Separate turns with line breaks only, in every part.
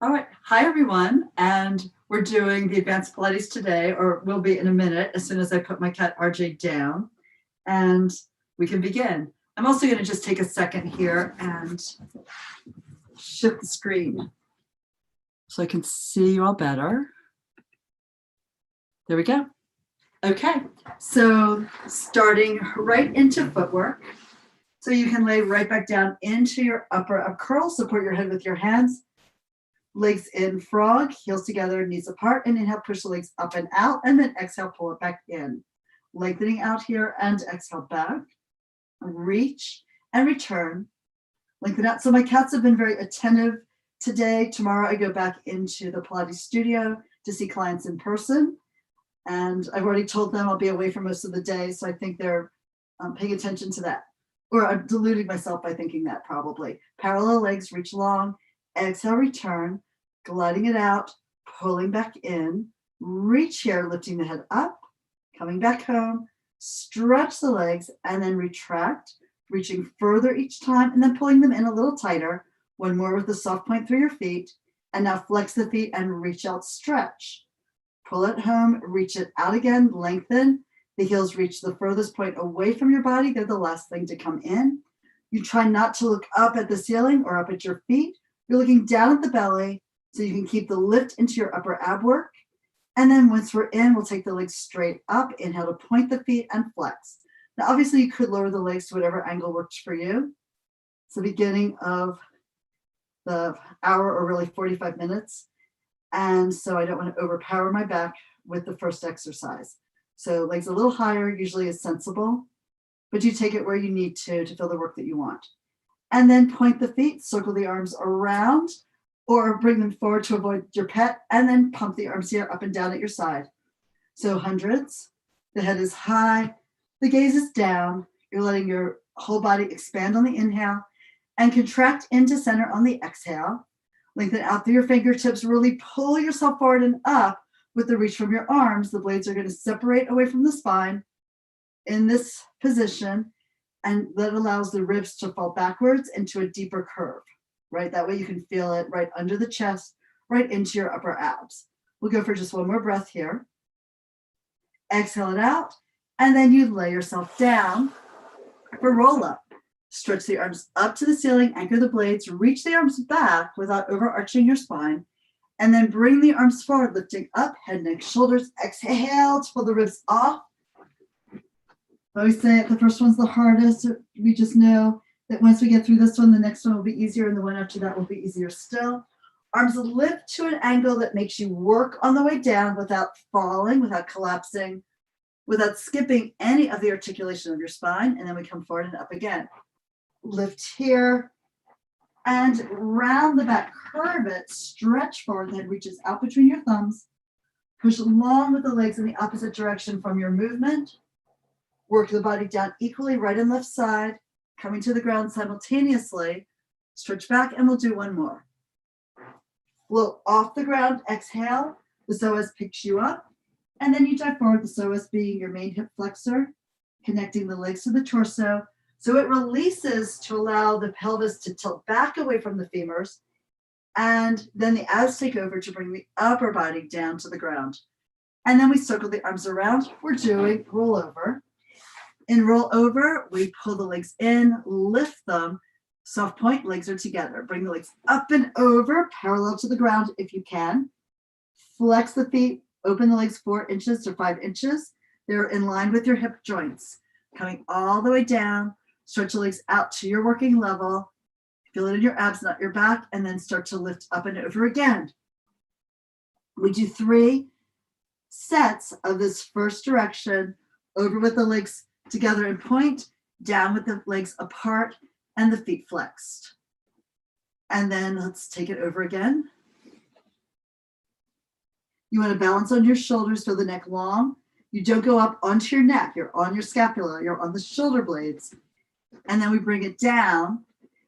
All right. Hi, everyone. And we're doing the advanced Pilates today, or will be in a minute as soon as I put my cat RJ down. And we can begin. I'm also going to just take a second here and shift the screen so I can see you all better. There we go. Okay. So starting right into footwork. So you can lay right back down into your upper up curl. Support your head with your hands. Legs in frog, heels together, knees apart, and inhale, push the legs up and out, and then exhale, pull it back in. Lengthening out here and exhale back. Reach and return. Lengthen out. So my cats have been very attentive today. Tomorrow I go back into the Pilates studio to see clients in person. And I've already told them I'll be away for most of the day. So I think they're paying attention to that. Or I'm deluding myself by thinking that probably. Parallel legs, reach long. Exhale, return, gliding it out, pulling back in, reach here, lifting the head up, coming back home, stretch the legs, and then retract, reaching further each time, and then pulling them in a little tighter. One more with the soft point through your feet, and now flex the feet and reach out, stretch. Pull it home, reach it out again, lengthen. The heels reach the furthest point away from your body. They're the last thing to come in. You try not to look up at the ceiling or up at your feet. You're looking down at the belly so you can keep the lift into your upper ab work. And then once we're in, we'll take the legs straight up. Inhale to point the feet and flex. Now, obviously, you could lower the legs to whatever angle works for you. It's the beginning of the hour, or really 45 minutes. And so I don't want to overpower my back with the first exercise. So legs a little higher usually is sensible, but you take it where you need to feel the work that you want. And then point the feet, circle the arms around, or bring them forward to avoid your pet, and then pump the arms here up and down at your side. So hundreds, the head is high, the gaze is down. You're letting your whole body expand on the inhale and contract into center on the exhale. Lengthen out through your fingertips, really pull yourself forward and up with the reach from your arms. The blades are going to separate away from the spine in this position. And that allows the ribs to fall backwards into a deeper curve, right? That way you can feel it right under the chest, right into your upper abs. We'll go for just one more breath here. Exhale it out. And then you lay yourself down for roll up. Stretch the arms up to the ceiling, anchor the blades, reach the arms back without overarching your spine. And then bring the arms forward, lifting up, head, neck, shoulders. Exhale to pull the ribs off. I always say it, the first one's the hardest. We just know that once we get through this one, the next one will be easier, and the one after that will be easier still. Arms lift to an angle that makes you work on the way down without falling, without collapsing, without skipping any of the articulation of your spine. And then we come forward and up again. Lift here and round the back, curve it, stretch forward, the head reaches out between your thumbs. Push long with the legs in the opposite direction from your movement. Work the body down equally, right and left side, coming to the ground simultaneously. Stretch back, and we'll do one more. Float off the ground, exhale. The psoas picks you up, and then you dive forward, the psoas being your main hip flexor, connecting the legs to the torso. So it releases to allow the pelvis to tilt back away from the femurs, and then the abs take over to bring the upper body down to the ground. And then we circle the arms around. We're doing roll over. In roll over, we pull the legs in, lift them, soft point, legs are together. Bring the legs up and over, parallel to the ground if you can. Flex the feet, open the legs 4 inches to 5 inches. They're in line with your hip joints. Coming all the way down, stretch the legs out to your working level. Feel it in your abs, not your back, and then start to lift up and over again. We do 3 sets of this first direction, over with the legs together and point, down with the legs apart and the feet flexed. And then let's take it over again. You want to balance on your shoulders, feel the neck long. You don't go up onto your neck. You're on your scapula. You're on the shoulder blades. And then we bring it down.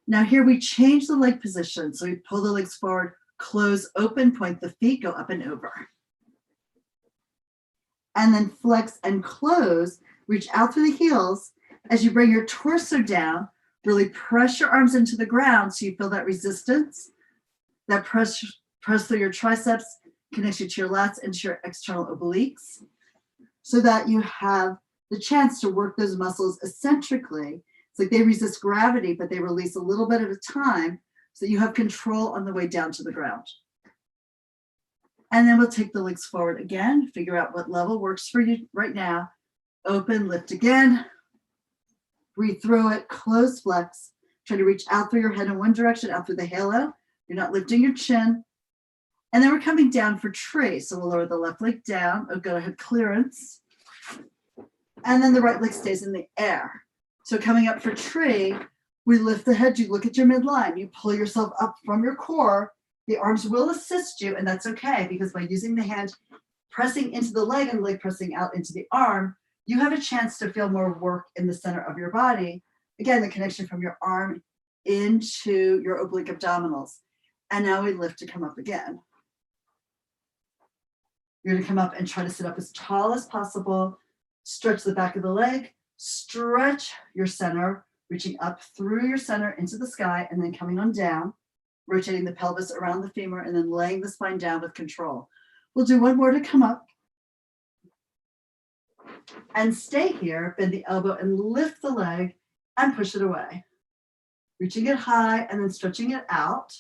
Now here we change the leg position. So we pull the legs forward, close, open, point the feet, go up and over. And then flex and close. Reach out through the heels as you bring your torso down. Really press your arms into the ground so you feel that resistance. That press Press through your triceps, connects you to your lats and to your external obliques so that you have the chance to work those muscles eccentrically. It's like they resist gravity, but they release a little bit at a time so that you have control on the way down to the ground. And then we'll take the legs forward again, figure out what level works for you right now. Open, lift again, breathe through it, close, flex. Try to reach out through your head in one direction, out through the halo. You're not lifting your chin. And then we're coming down for tree. So we'll lower the left leg down, go ahead, clearance. And then the right leg stays in the air. So coming up for tree, we lift the head, you look at your midline, you pull yourself up from your core. The arms will assist you, and that's okay, because by using the hand pressing into the leg and the leg pressing out into the arm, you have a chance to feel more work in the center of your body. Again, the connection from your arm into your oblique abdominals. And now we lift to come up again. You're going to come up and try to sit up as tall as possible. Stretch the back of the leg, stretch your center, reaching up through your center into the sky, and then coming on down, rotating the pelvis around the femur, and then laying the spine down with control. We'll do one more to come up. And stay here, bend the elbow and lift the leg and push it away. Reaching it high and then stretching it out.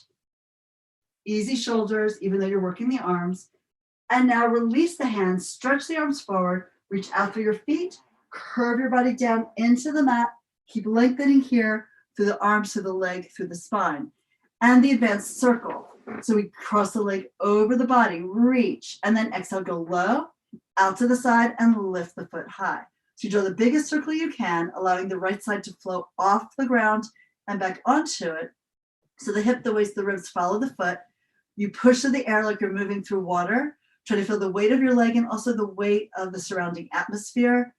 Easy shoulders, even though you're working the arms. And now release the hands, stretch the arms forward, reach out through your feet, curve your body down into the mat, keep lengthening here through the arms, through the leg, through the spine. And the advanced circle. So we cross the leg over the body, reach, and then exhale, go low, out to the side, and lift the foot high. So you draw the biggest circle you can, allowing the right side to flow off the ground and back onto it. So the hip, the waist, the ribs follow the foot. You push to the air like you're moving through water. Try to feel the weight of your leg and also the weight of the surrounding atmosphere.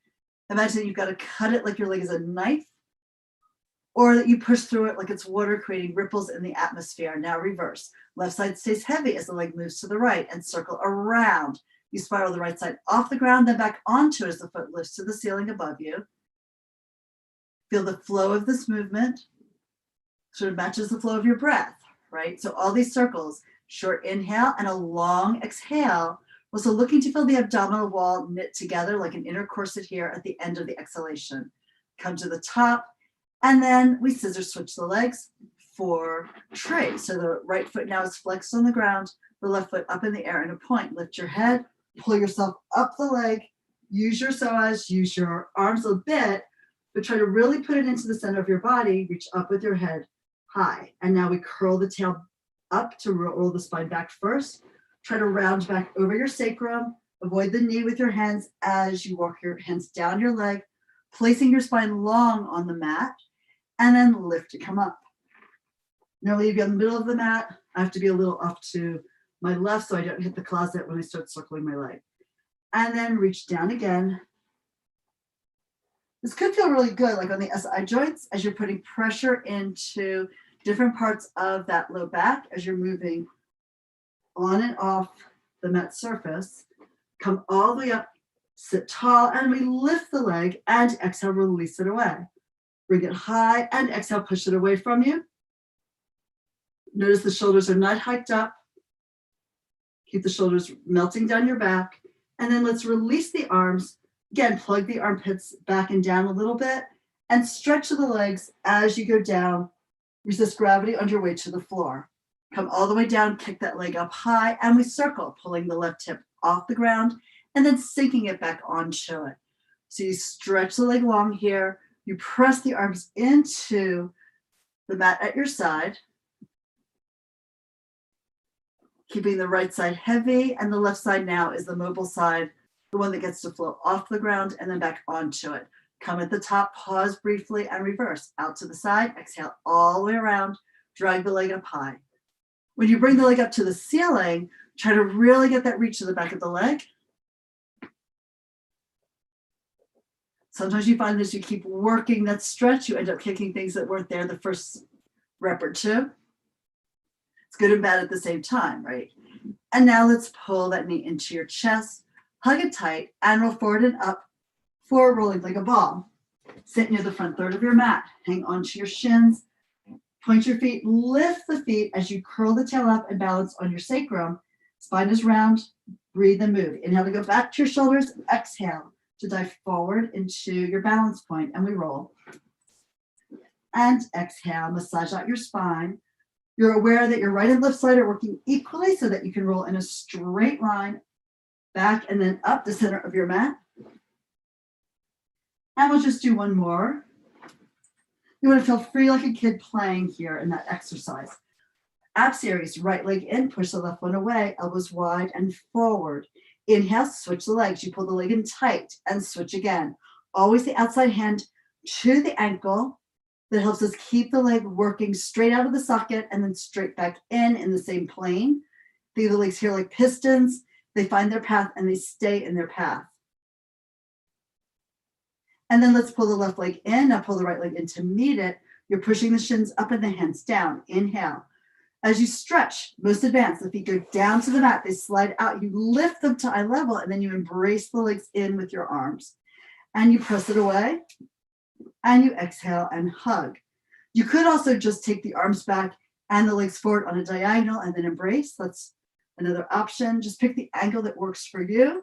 Imagine you've got to cut it like your leg is a knife, or that you push through it like it's water, creating ripples in the atmosphere. Now reverse. Left side stays heavy as the leg moves to the right and circle around. You spiral the right side off the ground, then back onto it as the foot lifts to the ceiling above you. Feel the flow of this movement. Sort of matches the flow of your breath, right? So all these circles, short inhale and a long exhale. Also looking to feel the abdominal wall knit together like an inner corset here at the end of the exhalation. Come to the top. And then we scissor switch the legs for tree. So the right foot now is flexed on the ground, the left foot up in the air in a point. Lift your head, pull yourself up the leg, use your psoas, use your arms a bit, but try to really put it into the center of your body, reach up with your head high. And now we curl the tail up to roll the spine back first. Try to round back over your sacrum, avoid the knee with your hands as you walk your hands down your leg, placing your spine long on the mat. And then lift to come up. Now leave you on the middle of the mat. I have to be a little off to my left so I don't hit the closet when I start circling my leg. And then reach down again. This could feel really good, like on the SI joints, as you're putting pressure into different parts of that low back as you're moving on and off the mat surface. Come all the way up, sit tall, and we lift the leg and exhale, release it away. Bring it high and exhale, push it away from you. Notice the shoulders are not hiked up. Keep the shoulders melting down your back. And then let's release the arms. Again, plug the armpits back and down a little bit and stretch the legs as you go down. Resist gravity on your way to the floor. Come all the way down, kick that leg up high, and we circle, pulling the left hip off the ground and then sinking it back onto it. So you stretch the leg long here. You press the arms into the mat at your side, keeping the right side heavy, and the left side now is the mobile side, the one that gets to flow off the ground and then back onto it. Come at the top, pause briefly, and reverse. Out to the side, exhale all the way around, drag the leg up high. When you bring the leg up to the ceiling, try to really get that reach to the back of the leg. Sometimes you find as you keep working that stretch, you end up kicking things that weren't there the first rep or two. It's good and bad at the same time, right? And now let's pull that knee into your chest, hug it tight, and roll forward and up for rolling like a ball. Sit near the front third of your mat. Hang onto your shins. Point your feet, lift the feet as you curl the tail up and balance on your sacrum. Spine is round, breathe and move. Inhale to go back to your shoulders, exhale to dive forward into your balance point, and we roll. And exhale, massage out your spine. You're aware that your right and left side are working equally so that you can roll in a straight line back and then up the center of your mat. And we'll just do one more. You want to feel free like a kid playing here in that exercise. Ab series, right leg in, push the left one away, elbows wide and forward. Inhale, switch the legs. You pull the leg in tight and switch again. Always the outside hand to the ankle. That helps us keep the leg working straight out of the socket and then straight back in the same plane. Think of the legs here like pistons. They find their path and they stay in their path. And then let's pull the left leg in. Now pull the right leg in to meet it. You're pushing the shins up and the hands down. Inhale. As you stretch, most advanced, the feet go down to the mat. They slide out. You lift them to eye level and then you embrace the legs in with your arms. And you press it away. And you exhale and hug. You could also just take the arms back and the legs forward on a diagonal and then embrace. That's another option. Just pick the angle that works for you.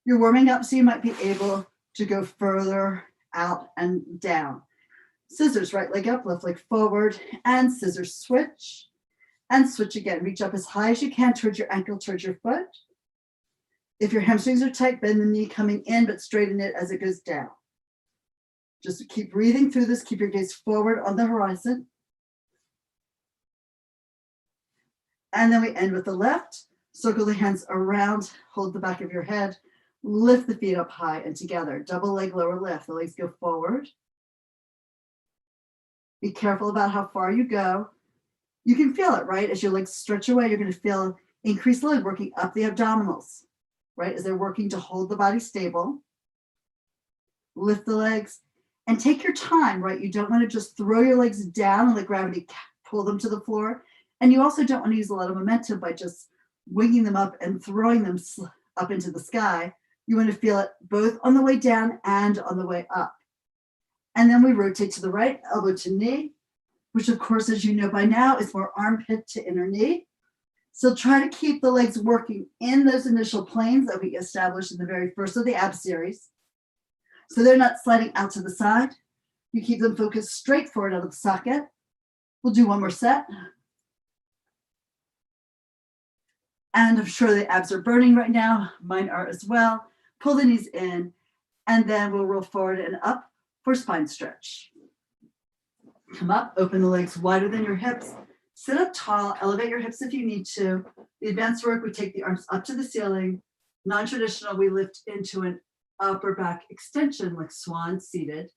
You're warming up, so you might be able to go further out and down. Scissors, right leg up, left leg forward, and scissors switch. And switch again. Reach up as high as you can towards your ankle, towards your foot. If your hamstrings are tight, bend the knee coming in, but straighten it as it goes down. Just keep breathing through this. Keep your gaze forward on the horizon. And then we end with the left. Circle the hands around, hold the back of your head, lift the feet up high and together. Double leg, lower lift. The legs go forward. Be careful about how far you go. You can feel it, right? As your legs stretch away, you're going to feel increased load working up the abdominals, right? As they're working to hold the body stable. Lift the legs and take your time, right? You don't want to just throw your legs down and let gravity pull them to the floor. And you also don't want to use a lot of momentum by just winging them up and throwing them up into the sky. You want to feel it both on the way down and on the way up. And then we rotate to the right, elbow to knee, which of course, as you know by now, is more armpit to inner knee. So try to keep the legs working in those initial planes that we established in the very first of the ab series. So they're not sliding out to the side. You keep them focused straight forward out of the socket. We'll do one more set. And I'm sure the abs are burning right now. Mine are as well. Pull the knees in, and then we'll roll forward and up for spine stretch. Come up, open the legs wider than your hips. Sit up tall, elevate your hips if you need to. The advanced work, we take the arms up to the ceiling. Non-traditional, we lift into an upper back extension like swan seated.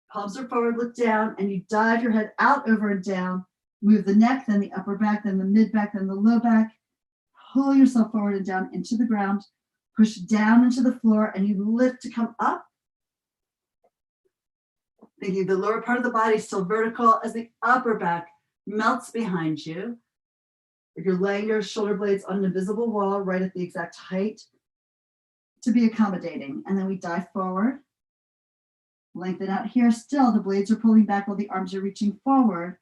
Palms are forward, look down, and you dive your head out, over and down. Move the neck, then the upper back, then the mid back, then the low back. Pull yourself forward and down into the ground. Push down into the floor, and you lift to come up. Thinking the lower part of the body still vertical as the upper back melts behind you. If you're laying your shoulder blades on an invisible wall right at the exact height to be accommodating. And then we dive forward. Lengthen out here. Still, the blades are pulling back while the arms are reaching forward.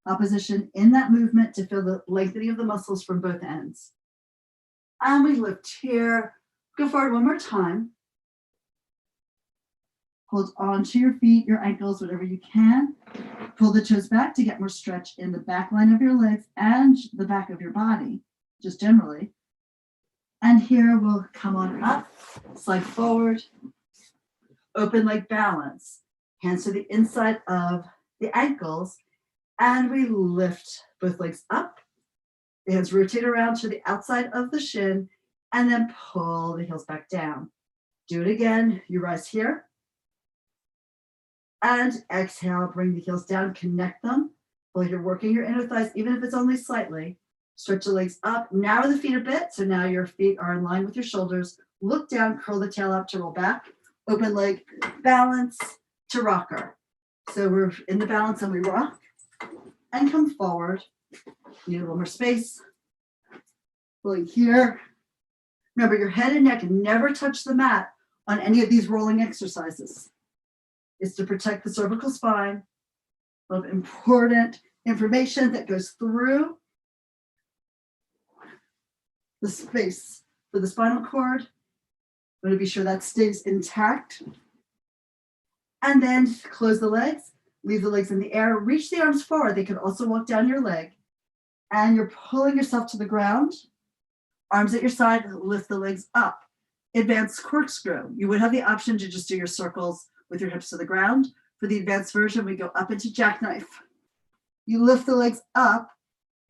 Opposition in that movement to feel the lengthening of the muscles from both ends. And we lift here. Go forward one more time. Hold on to your feet, your ankles, whatever you can. Pull the toes back to get more stretch in the back line of your legs and the back of your body, just generally. And here we'll come on up, slide forward, open leg balance. Hands to the inside of the ankles, and we lift both legs up. The hands rotate around to the outside of the shin, and then pull the heels back down. Do it again. You rise here. And exhale, bring the heels down, connect them. While you're working your inner thighs, even if it's only slightly. Stretch the legs up, narrow the feet a bit. So now your feet are in line with your shoulders. Look down, curl the tail up to roll back. Open leg, balance to rocker. So we're in the balance and we rock and come forward. Need a little more space. Pulling here. Remember, your head and neck never touch the mat on any of these rolling exercises. Is to protect the cervical spine, A lot of important information that goes through the space for the spinal cord. I'm going to be sure that stays intact. And then close the legs, leave the legs in the air, reach the arms forward. They can also walk down your leg. And you're pulling yourself to the ground. Arms at your side, lift the legs up. Advanced corkscrew. You would have the option to just do your circles with your hips to the ground. For the advanced version, we go up into jackknife. You lift the legs up,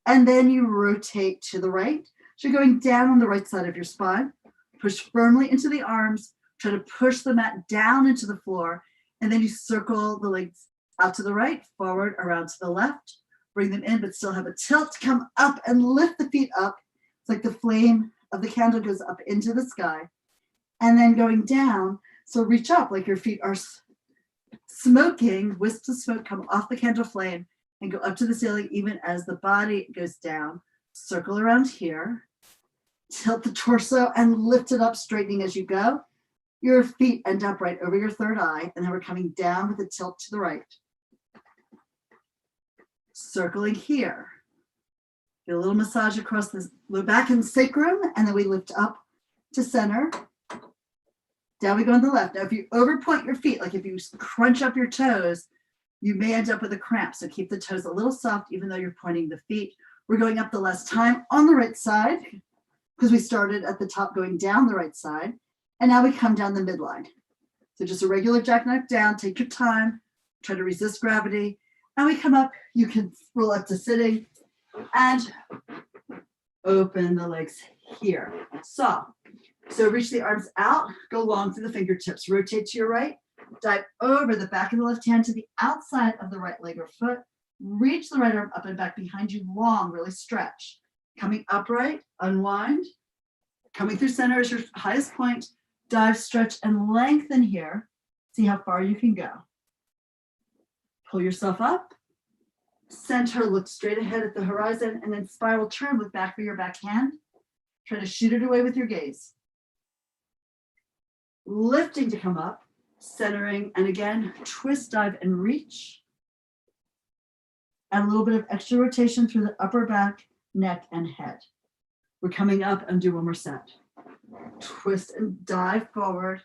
and then you rotate to the right. So you're going down on the right side of your spine. Push firmly into the arms. Try to push the mat down into the floor. And then you circle the legs out to the right, forward, around to the left. Bring them in, but still have a tilt. Come up and lift the feet up. It's like the flame of the candle goes up into the sky. And then going down, so reach up like your feet are smoking. Wisps of smoke come off the candle flame and go up to the ceiling, even as the body goes down. Circle around here. Tilt the torso and lift it up, straightening as you go. Your feet end up right over your third eye, and then we're coming down with a tilt to the right. Circling here. Get a little massage across the low back and sacrum, and then we lift up to center. Down we go on the left. Now, if you overpoint your feet, like if you crunch up your toes, you may end up with a cramp. So keep the toes a little soft, even though you're pointing the feet. We're going up the last time on the right side, because we started at the top going down the right side. And now we come down the midline. So just a regular jackknife down, take your time, try to resist gravity. And we come up, you can roll up to sitting and open the legs here. So reach the arms out, go long through the fingertips, rotate to your right, dive over the back of the left hand to the outside of the right leg or foot, reach the right arm up and back behind you, long, really stretch. Coming upright, unwind, coming through center is your highest point, dive, stretch, and lengthen here. See how far you can go. Pull yourself up, center, look straight ahead at the horizon, and then spiral turn with back for your back hand. Try to shoot it away with your gaze. Lifting to come up, centering, and again, twist, dive, and reach. And a little bit of extra rotation through the upper back, neck, and head. We're coming up and do one more set. Twist and dive forward.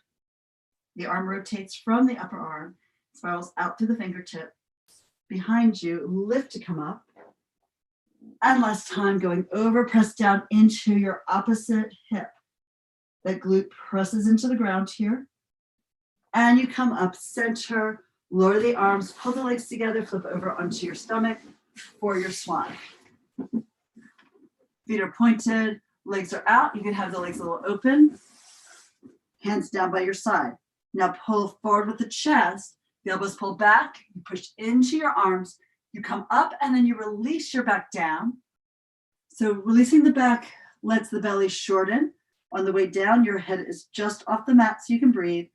The arm rotates from the upper arm, spirals out through the fingertip. Behind you, lift to come up. And last time, going over, press down into your opposite hip. That glute presses into the ground here. And you come up, center, lower the arms, pull the legs together, flip over onto your stomach for your swan. Feet are pointed, legs are out. You can have the legs a little open. Hands down by your side. Now pull forward with the chest. The elbows pull back. You push into your arms. You come up and then you release your back down. So releasing the back lets the belly shorten. On the way down, your head is just off the mat so you can breathe.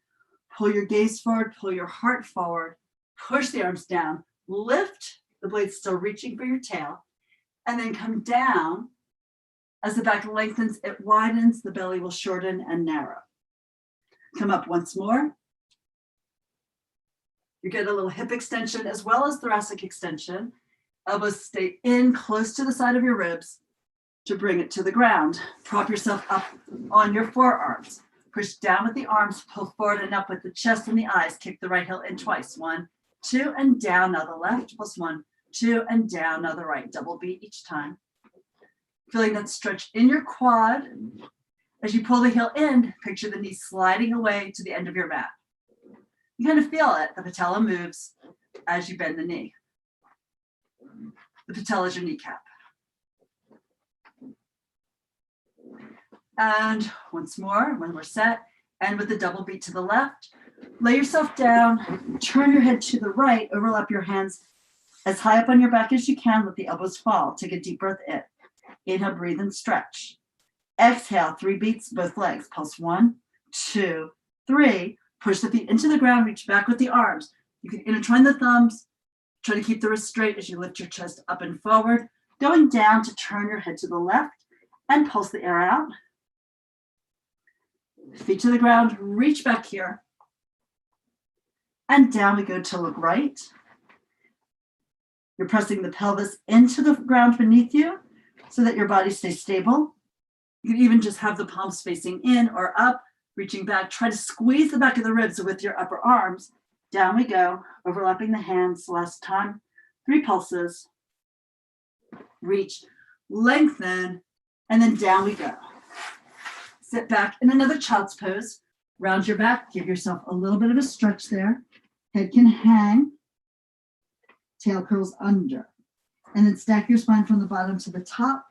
Pull your gaze forward, pull your heart forward, push the arms down, lift, the blade's still reaching for your tail, and then come down. As the back lengthens, it widens, the belly will shorten and narrow. Come up once more. You get a little hip extension as well as thoracic extension. Elbows stay in close to the side of your ribs to bring it to the ground. Prop yourself up on your forearms. Push down with the arms, pull forward and up with the chest and the eyes. Kick the right heel in twice. 1, 2, and down. Now the left, plus 1, 2, and down. Now the right. Double beat each time. Feeling that stretch in your quad. As you pull the heel in, picture the knee sliding away to the end of your mat. You kind of feel it. The patella moves as you bend the knee. The patella is your kneecap. And once more, when we're set, and with the double beat to the left, lay yourself down, turn your head to the right, overlap your hands as high up on your back as you can, let the elbows fall. Take a deep breath in. Inhale, breathe and stretch. Exhale, 3 beats, both legs. Pulse 1, 2, 3. Push the feet into the ground, reach back with the arms. You can intertwine the thumbs. Try to keep the wrists straight as you lift your chest up and forward. Going down to turn your head to the left and pulse the air out. Feet to the ground, reach back here. And down we go to look right. You're pressing the pelvis into the ground beneath you so that your body stays stable. You can even just have the palms facing in or up, reaching back. Try to squeeze the back of the ribs with your upper arms. Down we go, overlapping the hands. Last time, 3 pulses. Reach, lengthen, and then down we go. Sit back in another child's pose. Round your back, give yourself a little bit of a stretch there. Head can hang, tail curls under. And then stack your spine from the bottom to the top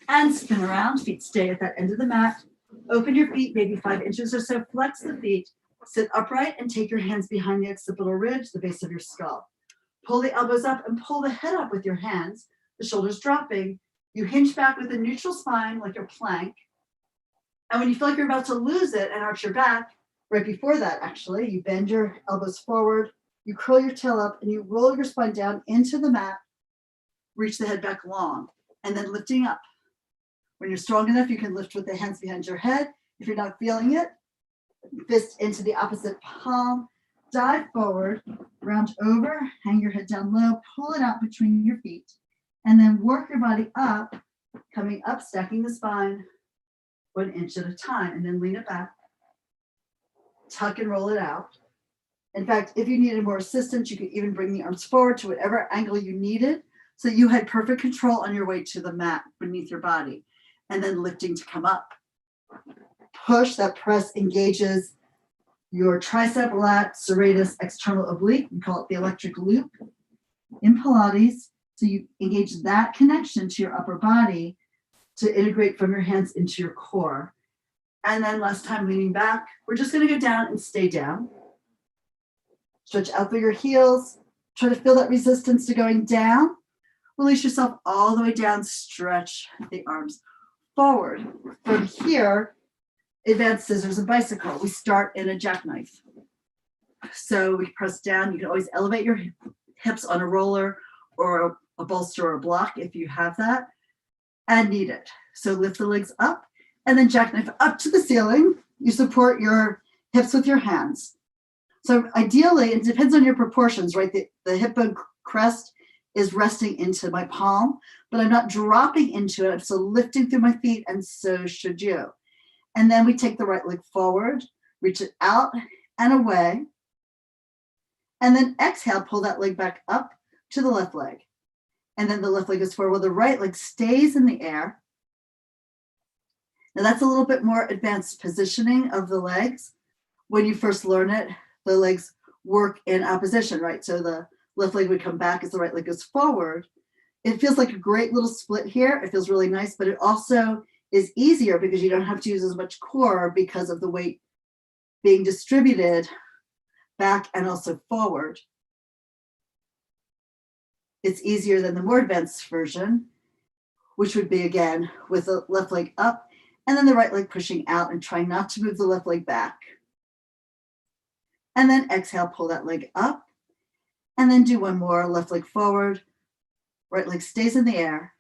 and spin around. Feet stay at that end of the mat. Open your feet, maybe 5 inches or so. Flex the feet. Sit upright and take your hands behind the occipital ridge, the base of your skull. Pull the elbows up and pull the head up with your hands, the shoulders dropping. You hinge back with a neutral spine like a plank. And when you feel like you're about to lose it and arch your back, right before that actually, you bend your elbows forward, you curl your tail up, and you roll your spine down into the mat. Reach the head back long, and then lifting up. When you're strong enough, you can lift with the hands behind your head. If you're not feeling it, fist into the opposite palm, dive forward, round over, hang your head down low, pull it out between your feet, and then work your body up, coming up, stacking the spine 1 inch at a time, and then lean it back, tuck and roll it out. In fact, if you needed more assistance, you could even bring the arms forward to whatever angle you needed, so you had perfect control on your way to the mat beneath your body, and then lifting to come up. Push, that press engages your tricep, lat, serratus, external oblique. We call it the electric loop in Pilates. So you engage that connection to your upper body to integrate from your hands into your core. And then last time, leaning back, we're just going to go down and stay down. Stretch out through your heels. Try to feel that resistance to going down. Release yourself all the way down. Stretch the arms forward. From here, advanced scissors and bicycle. We start in a jackknife. So we press down. You can always elevate your hips on a roller or a bolster or a block if you have that, and knead it. So lift the legs up and then jackknife up to the ceiling. You support your hips with your hands. So ideally, it depends on your proportions, right? The hip bone crest is resting into my palm, but I'm not dropping into it. I'm still lifting through my feet, and so should you. And then we take the right leg forward, reach it out and away. And then exhale, pull that leg back up to the left leg. And then the left leg is forward. The right leg stays in the air. Now that's a little bit more advanced positioning of the legs. When you first learn it, the legs work in opposition, right? So the left leg would come back as the right leg goes forward. It feels like a great little split here. It feels really nice, but it also is easier because you don't have to use as much core because of the weight being distributed back and also forward. It's easier than the more advanced version, which would be again with the left leg up and then the right leg pushing out, and try not to move the left leg back. And then exhale, pull that leg up, and then do one more, left leg forward, right leg stays in the air.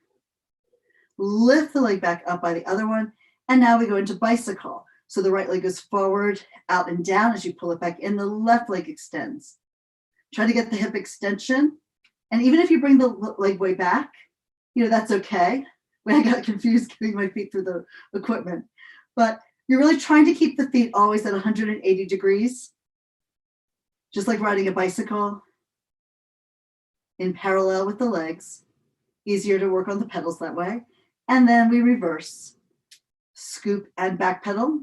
Lift the leg back up by the other one, and now we go into bicycle. So the right leg goes forward, out and down. As you pull it back in, the left leg extends. Try to get the hip extension. And even if you bring the leg way back, that's okay. I got confused getting my feet through the equipment. But you're really trying to keep the feet always at 180 degrees, just like riding a bicycle in parallel with the legs. Easier to work on the pedals that way. And then we reverse, scoop and back pedal.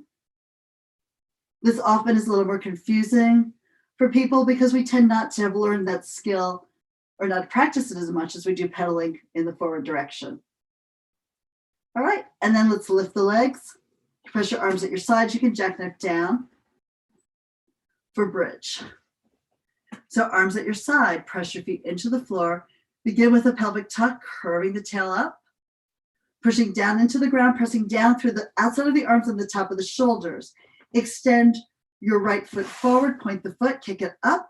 This often is a little more confusing for people because we tend not to have learned that skill or not practice it as much as we do pedaling in the forward direction. All right, and then let's lift the legs. Press your arms at your sides. You can jackknife down for bridge. So arms at your side, press your feet into the floor. Begin with a pelvic tuck, curving the tail up, pushing down into the ground, pressing down through the outside of the arms and the top of the shoulders. Extend your right foot forward, point the foot, kick it up,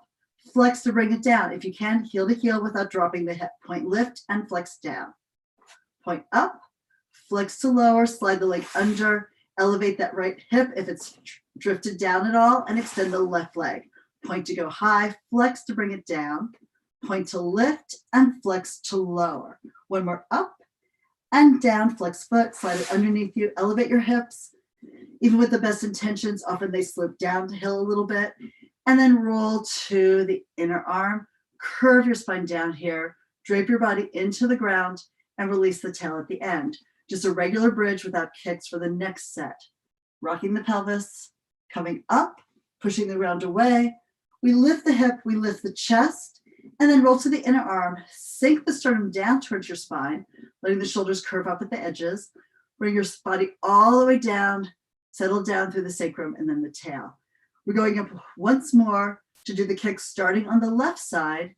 flex to bring it down. If you can, heel to heel without dropping the hip. Point lift and flex down. Point up, flex to lower, slide the leg under, elevate that right hip if it's drifted down at all, and extend the left leg. Point to go high, flex to bring it down. point to lift, and flex to lower. One more, up and down, flex foot, slide it underneath you, elevate your hips. Even with the best intentions, often they slope downhill a little bit. And then roll to the inner arm, curve your spine down here, drape your body into the ground, and release the tail at the end. Just a regular bridge without kicks for the next set. Rocking the pelvis, coming up, pushing the ground away. We lift the hip, we lift the chest, and then roll to the inner arm. Sink the sternum down towards your spine, letting the shoulders curve up at the edges. Bring your body all the way down, settle down through the sacrum and then the tail. We're going up once more to do the kick starting on the left side.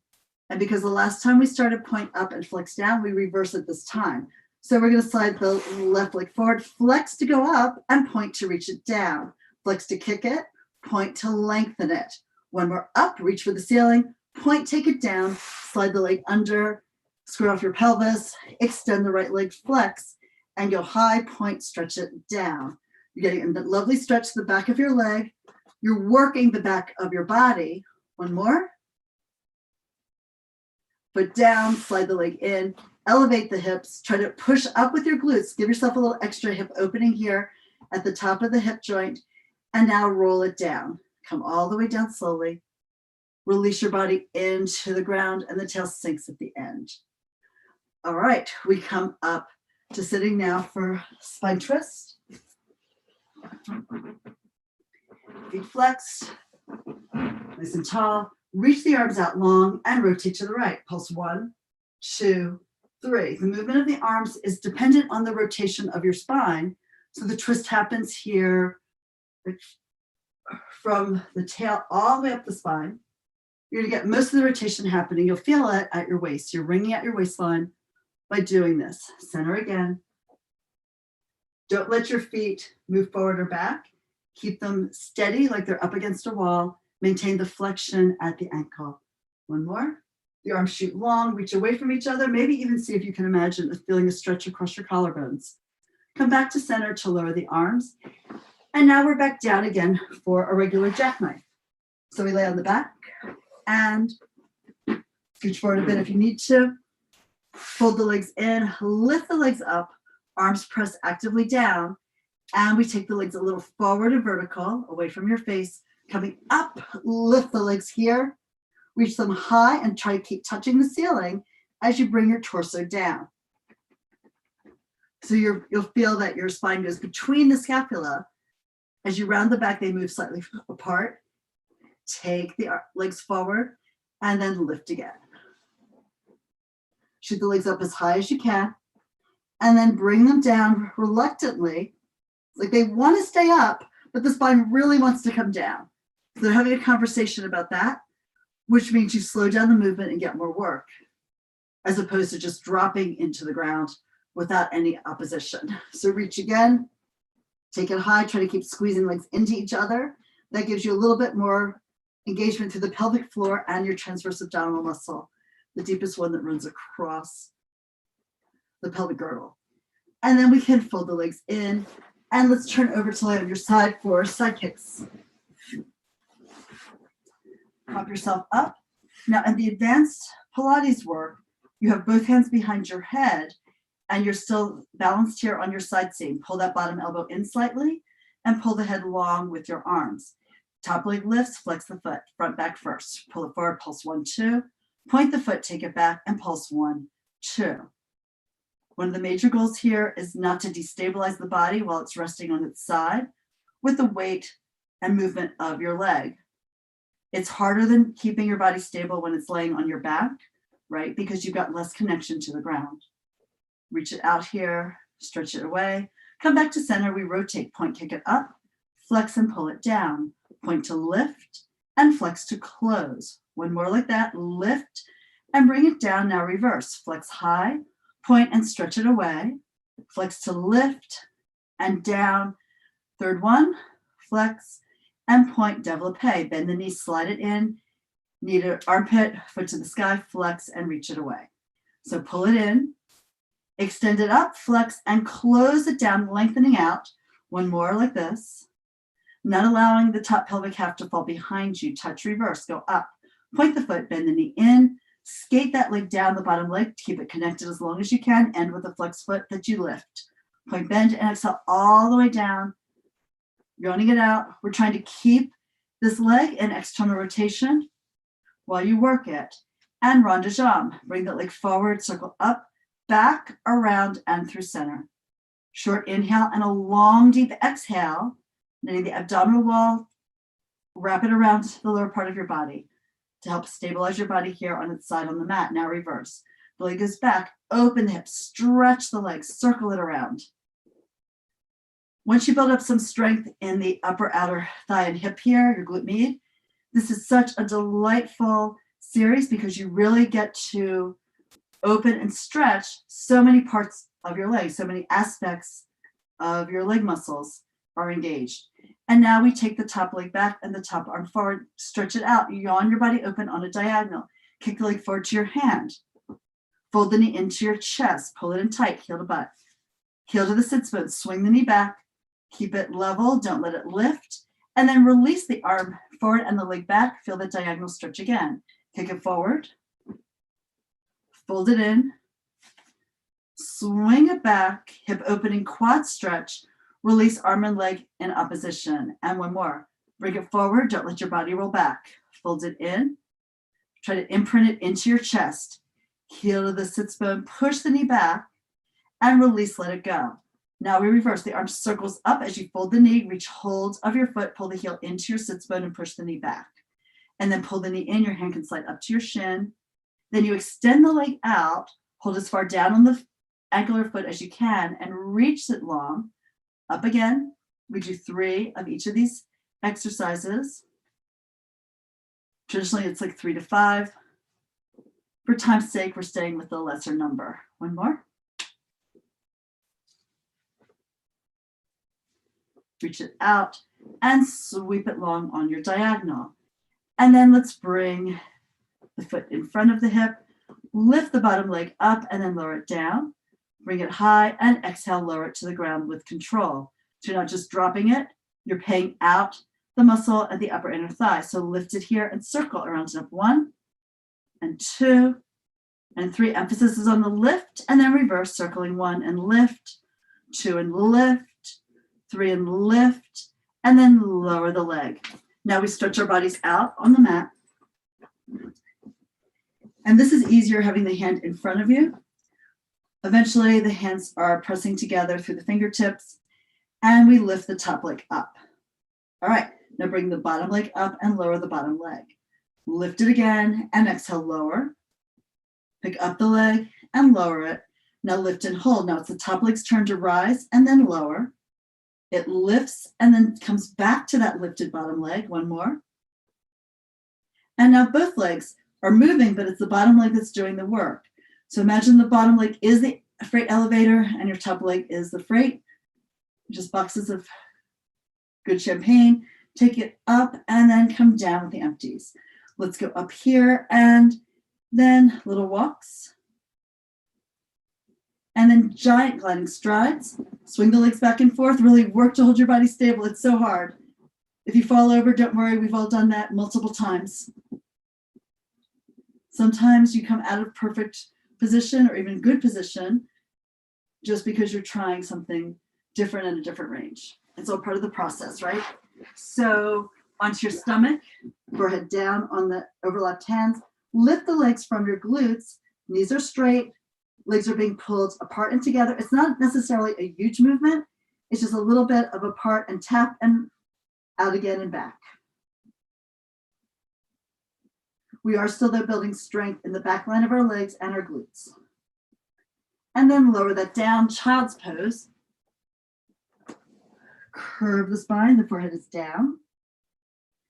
And because the last time we started point up and flex down, we reverse it this time. So we're going to slide the left leg forward, flex to go up, and point to reach it down. Flex to kick it, point to lengthen it. One more up, reach for the ceiling, point, take it down, slide the leg under, square off your pelvis, extend the right leg, flex, and go high, point, stretch it down. You're getting a lovely stretch to the back of your leg. You're working the back of your body. One more. Foot down, slide the leg in, elevate the hips, try to push up with your glutes. Give yourself a little extra hip opening here at the top of the hip joint, and now roll it down. Come all the way down slowly. Release your body into the ground, and the tail sinks at the end. All right, we come up to sitting now for spine twist. Feet flexed, nice and tall. Reach the arms out long and rotate to the right. Pulse 1, 2, 3. The movement of the arms is dependent on the rotation of your spine. So the twist happens here from the tail all the way up the spine. You're going to get most of the rotation happening. You'll feel it at your waist. You're wringing out your waistline by doing this. Center again. Don't let your feet move forward or back. Keep them steady like they're up against a wall. Maintain the flexion at the ankle. One more. The arms shoot long, reach away from each other. Maybe even see if you can imagine feeling a stretch across your collarbones. Come back to center to lower the arms. And now we're back down again for a regular jackknife. So we lay on the back and scooch forward a bit if you need to. Fold the legs in, lift the legs up, arms press actively down, and we take the legs a little forward and vertical, away from your face. Coming up, lift the legs here, reach them high, and try to keep touching the ceiling as you bring your torso down. So you'll feel that your spine goes between the scapula. As you round the back, they move slightly apart. Take the legs forward, and then lift again. Shoot the legs up as high as you can, and then bring them down reluctantly. Like they want to stay up, but the spine really wants to come down. So they're having a conversation about that, which means you slow down the movement and get more work, as opposed to just dropping into the ground without any opposition. So reach again, take it high, try to keep squeezing legs into each other. That gives you a little bit more engagement through the pelvic floor and your transverse abdominal muscle, the deepest one that runs across the pelvic girdle. And then we can fold the legs in, and let's turn over to lay on your side for side kicks. Prop yourself up. Now in the advanced Pilates work, you have both hands behind your head, and you're still balanced here on your side seam. Pull that bottom elbow in slightly, and pull the head long with your arms. Top leg lifts, flex the foot, front back first. Pull it forward, pulse 1, 2. Point the foot, take it back, and pulse 1, 2. One of the major goals here is not to destabilize the body while it's resting on its side with the weight and movement of your leg. It's harder than keeping your body stable when it's laying on your back, right? Because you've got less connection to the ground. Reach it out here, stretch it away. Come back to center, we rotate, point, kick it up, flex and pull it down. Point to lift and flex to close. One more like that, lift and bring it down. Now reverse, flex high, point and stretch it away. Flex to lift and down. Third one, flex and point, développé. Bend the knee, slide it in, knee to armpit, foot to the sky, flex and reach it away. So pull it in, extend it up, flex and close it down, lengthening out. One more like this. Not allowing the top pelvic half to fall behind you. Touch reverse, go up. Point the foot, bend the knee in, skate that leg down the bottom leg, keep it connected as long as you can, end with a flex foot that you lift. Point, bend, and exhale all the way down, yawning it out. We're trying to keep this leg in external rotation while you work it. And rond de jambe, bring that leg forward, circle up, back, around, and through center. Short inhale and a long, deep exhale, knitting the abdominal wall, wrap it around the lower part of your body to help stabilize your body here on its side on the mat. Now reverse. The leg goes back, open the hips, stretch the legs, circle it around. Once you build up some strength in the upper outer thigh and hip here, your glute med, this is such a delightful series because you really get to open and stretch so many parts of your leg, so many aspects of your leg muscles are engaged. And now we take the top leg back and the top arm forward, stretch it out, yawn your body open on a diagonal, kick the leg forward to your hand, fold the knee into your chest, pull it in tight, heel to butt, heel to the sits bone, swing the knee back, keep it level, don't let it lift, and then release the arm forward and the leg back, feel the diagonal stretch again. Kick it forward, fold it in, swing it back, hip opening, quad stretch, release arm and leg in opposition. And one more, bring it forward, don't let your body roll back. Fold it in, try to imprint it into your chest, heel to the sits bone, push the knee back, and release, let it go. Now we reverse, the arm circles up as you fold the knee, reach hold of your foot, pull the heel into your sits bone and push the knee back. And then pull the knee in, your hand can slide up to your shin. Then you extend the leg out, hold as far down on the ankle or foot as you can, and reach it long. Up again. We do 3 of each of these exercises. Traditionally, it's like 3 to 5. For time's sake, we're staying with the lesser number. One more. Reach it out and sweep it long on your diagonal. And then let's bring the foot in front of the hip, lift the bottom leg up and then lower it down, bring it high and exhale, lower it to the ground with control. So you're not just dropping it, you're paying out the muscle at the upper inner thigh. So lift it here and circle around up 1 and 2 and 3. Emphasis is on the lift and then reverse, circling 1 and lift, 2 and lift, 3 and lift, and then lower the leg. Now we stretch our bodies out on the mat. And this is easier having the hand in front of you. Eventually the hands are pressing together through the fingertips and we lift the top leg up. All right, now bring the bottom leg up and lower the bottom leg. Lift it again and exhale, lower. Pick up the leg and lower it. Now lift and hold. Now it's the top leg's turn to rise and then lower. It lifts and then comes back to that lifted bottom leg. One more. And now both legs are moving, but it's the bottom leg that's doing the work. So imagine the bottom leg is the freight elevator and your top leg is the freight. Just boxes of good champagne. Take it up and then come down with the empties. Let's go up here and then little walks. And then giant gliding strides. Swing the legs back and forth. Really work to hold your body stable. It's so hard. If you fall over, don't worry. We've all done that multiple times. Sometimes you come out of perfect position or even good position just because you're trying something different in a different range. It's all part of the process, right? So onto your stomach, forehead down on the overlapped hands. Lift the legs from your glutes. Knees are straight. Legs are being pulled apart and together. It's not necessarily a huge movement. It's just a little bit of apart and tap and out again and back. We are still there building strength in the back line of our legs and our glutes. And then lower that down, child's pose. Curve the spine, the forehead is down.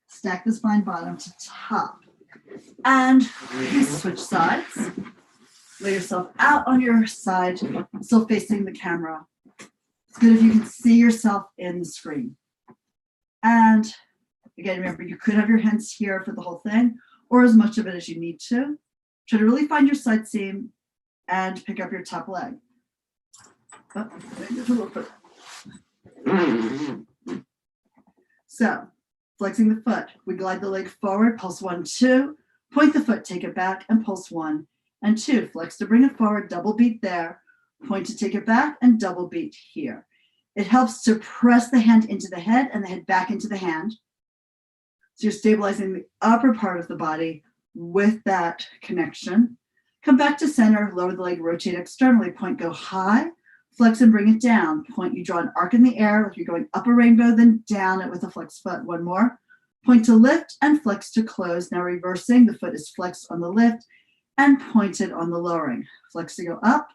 Stack the spine bottom to top. And switch sides. Lay yourself out on your side, still facing the camera. It's good if you can see yourself in the screen. And again, remember, you could have your hands here for the whole thing, or as much of it as you need to. Try to really find your side seam and pick up your top leg. So, flexing the foot, we glide the leg forward, pulse 1, 2, Point the foot, take it back, and pulse 1 and 2. Flex to bring it forward, double beat there. Point to take it back, and double beat here. It helps to press the hand into the head and the head back into the hand. So you're stabilizing the upper part of the body with that connection. Come back to center, lower the leg, rotate externally. Point, go high, flex and bring it down. Point, you draw an arc in the air. If you're going up a rainbow, then down it with a flexed foot. One more. Point to lift and flex to close. Now reversing, the foot is flexed on the lift and pointed on the lowering. Flex to go up,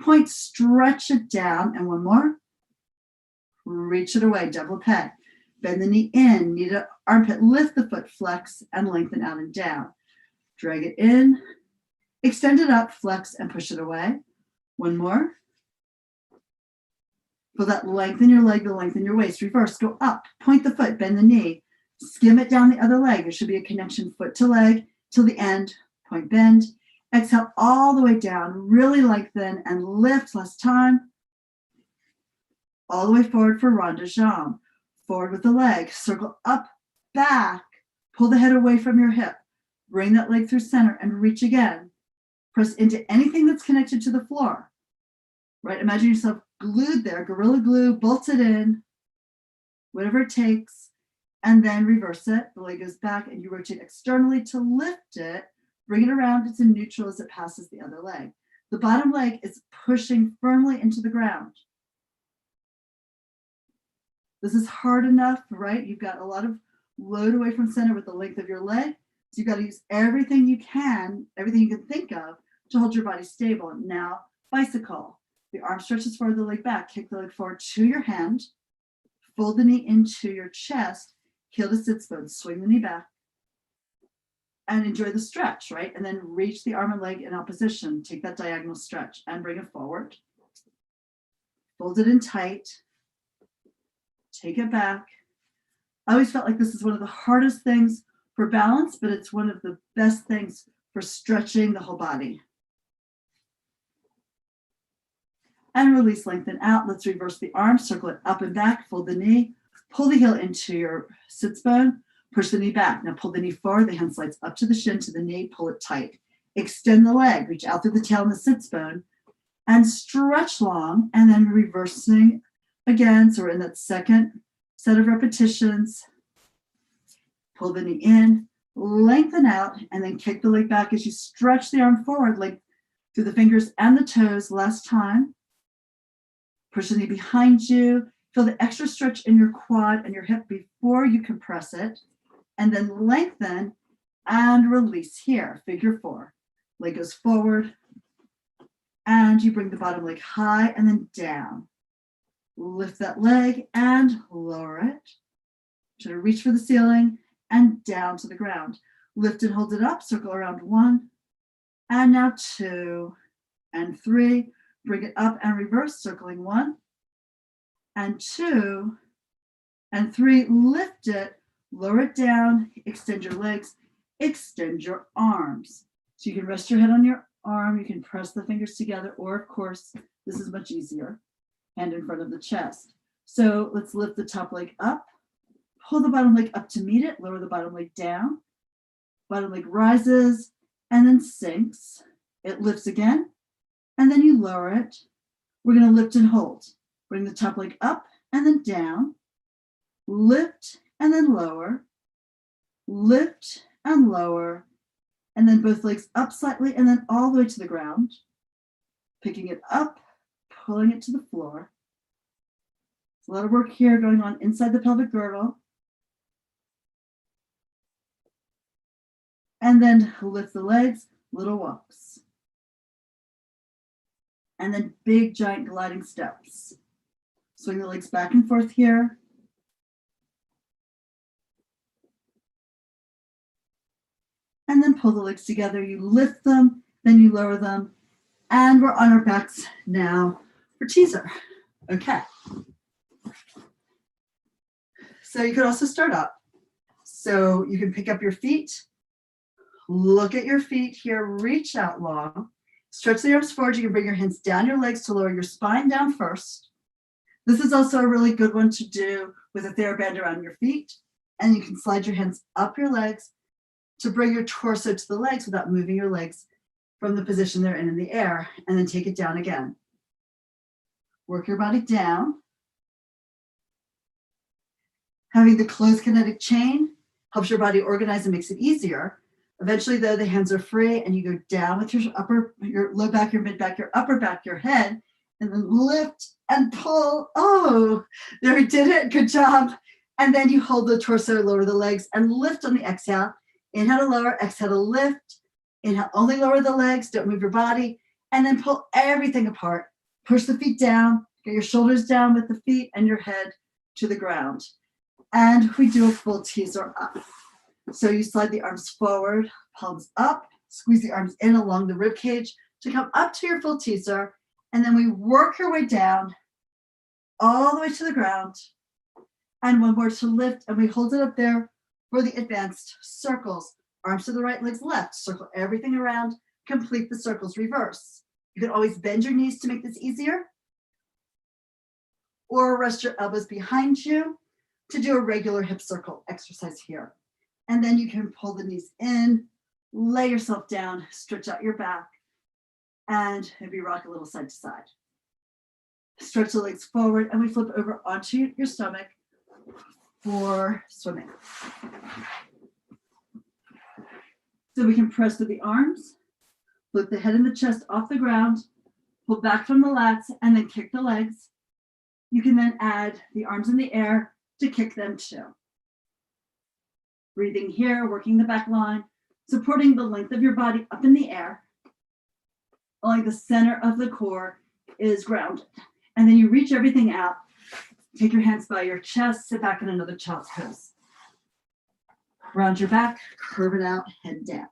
point, stretch it down, and one more. Reach it away, double peg. Bend the knee in, knee to armpit, lift the foot, flex, and lengthen out and down. Drag it in, extend it up, flex, and push it away. One more. Feel that lengthen your leg, the lengthen your waist. Reverse, go up, point the foot, bend the knee, skim it down the other leg. There should be a connection foot to leg till the end. Point, bend. Exhale all the way down, really lengthen and lift. Last time. All the way forward for rond de jambe. Forward with the leg, circle up, back, pull the head away from your hip. Bring that leg through center and reach again. Press into anything that's connected to the floor. Right? Imagine yourself glued there, gorilla glue, bolted in, whatever it takes, and then reverse it. The leg goes back and you rotate externally to lift it. Bring it around. It's in neutral as it passes the other leg. The bottom leg is pushing firmly into the ground. This is hard enough, right? You've got a lot of load away from center with the length of your leg. So you've got to use everything you can think of to hold your body stable. Now, bicycle. The arm stretches forward, the leg back. Kick the leg forward to your hand. Fold the knee into your chest. Heel to sits bones. Swing the knee back. And enjoy the stretch, right? And then reach the arm and leg in opposition. Take that diagonal stretch and bring it forward. Fold it in tight. Take it back. I always felt like this is one of the hardest things for balance, but it's one of the best things for stretching the whole body. And release, lengthen out. Let's reverse the arm, circle it up and back, fold the knee, pull the heel into your sits bone, push the knee back. Now pull the knee forward, the hand slides up to the shin, to the knee, pull it tight. Extend the leg, reach out through the tail and the sits bone, and stretch long, and then reversing again. So we're in that second set of repetitions. Pull the knee in, lengthen out, and then kick the leg back as you stretch the arm forward, like through the fingers and the toes. Last time. Push the knee behind you. Feel the extra stretch in your quad and your hip before you compress it. And then lengthen and release here. Figure 4. Leg goes forward. And you bring the bottom leg high and then down. Lift that leg and lower it. Try to reach for the ceiling and down to the ground. Lift and hold it up. Circle around 1. And now 2 and 3. Bring it up and reverse, circling 1 and 2 and 3. Lift it, lower it down, extend your legs, extend your arms. So you can rest your head on your arm, you can press the fingers together, or of course, this is much easier, hand in front of the chest. So let's lift the top leg up, pull the bottom leg up to meet it, lower the bottom leg down, bottom leg rises and then sinks. It lifts again. And then you lower it. We're going to lift and hold. Bring the top leg up and then down. Lift and then lower. Lift and lower. And then both legs up slightly and then all the way to the ground. Picking it up, pulling it to the floor. There's a lot of work here going on inside the pelvic girdle. And then lift the legs, little walks. And then big, giant gliding steps. Swing the legs back and forth here. And then pull the legs together. You lift them, then you lower them. And we're on our backs now for teaser. Okay. So you could also start up. So you can pick up your feet. Look at your feet here. Reach out long. Stretch the arms forward. You can bring your hands down your legs to lower your spine down first. This is also a really good one to do with a TheraBand around your feet. And you can slide your hands up your legs to bring your torso to the legs without moving your legs from the position they're in the air, and then take it down again. Work your body down. Having the closed kinetic chain helps your body organize and makes it easier. Eventually, though, the hands are free and you go down with your low back, your mid back, your upper back, your head, and then lift and pull. Oh, there we did it. Good job. And then you hold the torso, lower the legs, and lift on the exhale. Inhale to lower, exhale to lift. Inhale, only lower the legs, don't move your body, and then pull everything apart. Push the feet down, get your shoulders down with the feet and your head to the ground. And we do a full teaser up. So you slide the arms forward, palms up, squeeze the arms in along the rib cage to come up to your full teaser. And then we work your way down all the way to the ground. And one more to lift, and we hold it up there for the advanced circles. Arms to the right, legs left. Circle everything around. Complete the circles, reverse. You can always bend your knees to make this easier. Or rest your elbows behind you to do a regular hip circle exercise here. And then you can pull the knees in, lay yourself down, stretch out your back, and maybe rock a little side to side. Stretch the legs forward, and we flip over onto your stomach for swimming. So we can press with the arms, flip the head and the chest off the ground, pull back from the lats, and then kick the legs. You can then add the arms in the air to kick them too. Breathing here, working the back line, supporting the length of your body up in the air. Only the center of the core is grounded. And then you reach everything out. Take your hands by your chest, sit back in another child's pose. Round your back, curve it out, head down.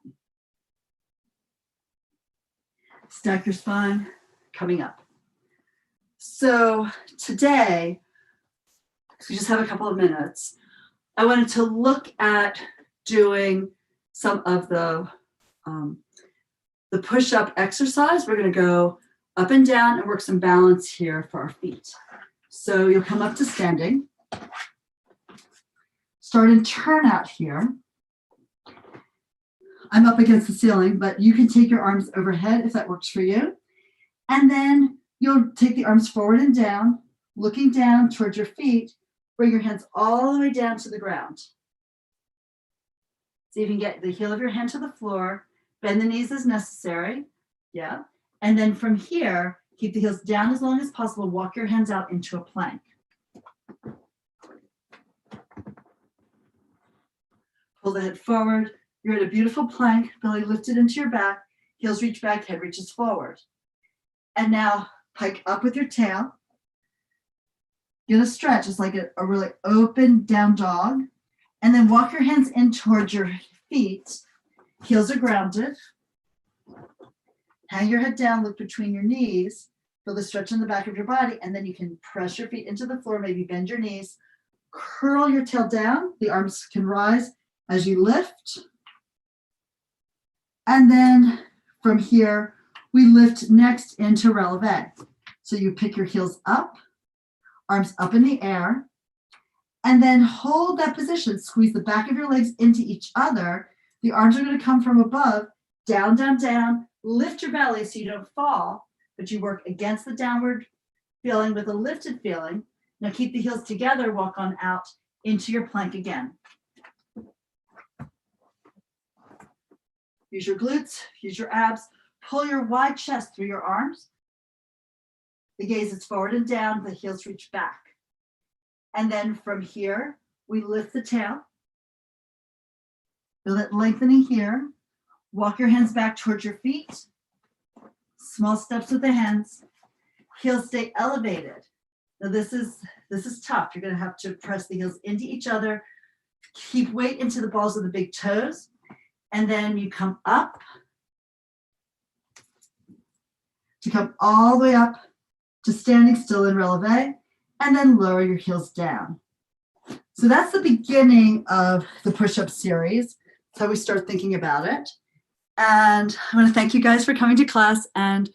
Stack your spine, coming up. So today, we just have a couple of minutes. I wanted to look at doing some of the push-up exercise. We're going to go up and down and work some balance here for our feet. So you'll come up to standing. Start and turn out here. I'm up against the ceiling, but you can take your arms overhead if that works for you. And then you'll take the arms forward and down, looking down towards your feet. Bring your hands all the way down to the ground. So you can get the heel of your hand to the floor, bend the knees as necessary. Yeah. And then from here, keep the heels down as long as possible. Walk your hands out into a plank. Pull the head forward. You're in a beautiful plank, belly lifted into your back, heels reach back, head reaches forward. And now pike up with your tail. Get a stretch. It's like a really open down dog. And then walk your hands in towards your feet. Heels are grounded. Hang your head down, look between your knees. Feel the stretch in the back of your body. And then you can press your feet into the floor, maybe bend your knees. Curl your tail down. The arms can rise as you lift. And then from here, we lift next into releve. So you pick your heels up, arms up in the air, and then hold that position. Squeeze the back of your legs into each other. The arms are going to come from above, down, down, down. Lift your belly so you don't fall, but you work against the downward feeling with a lifted feeling. Now keep the heels together, walk on out into your plank again. Use your glutes, use your abs, pull your wide chest through your arms. The gaze is forward and down, the heels reach back. And then from here, we lift the tail. Feel that lengthening here. Walk your hands back towards your feet. Small steps with the hands. Heels stay elevated. Now this is tough. You're going to have to press the heels into each other. Keep weight into the balls of the big toes. And then you come up to come all the way up to standing still in releve, and then lower your heels down. So that's the beginning of the push-up series. That's how we start thinking about it. And I want to thank you guys for coming to class, and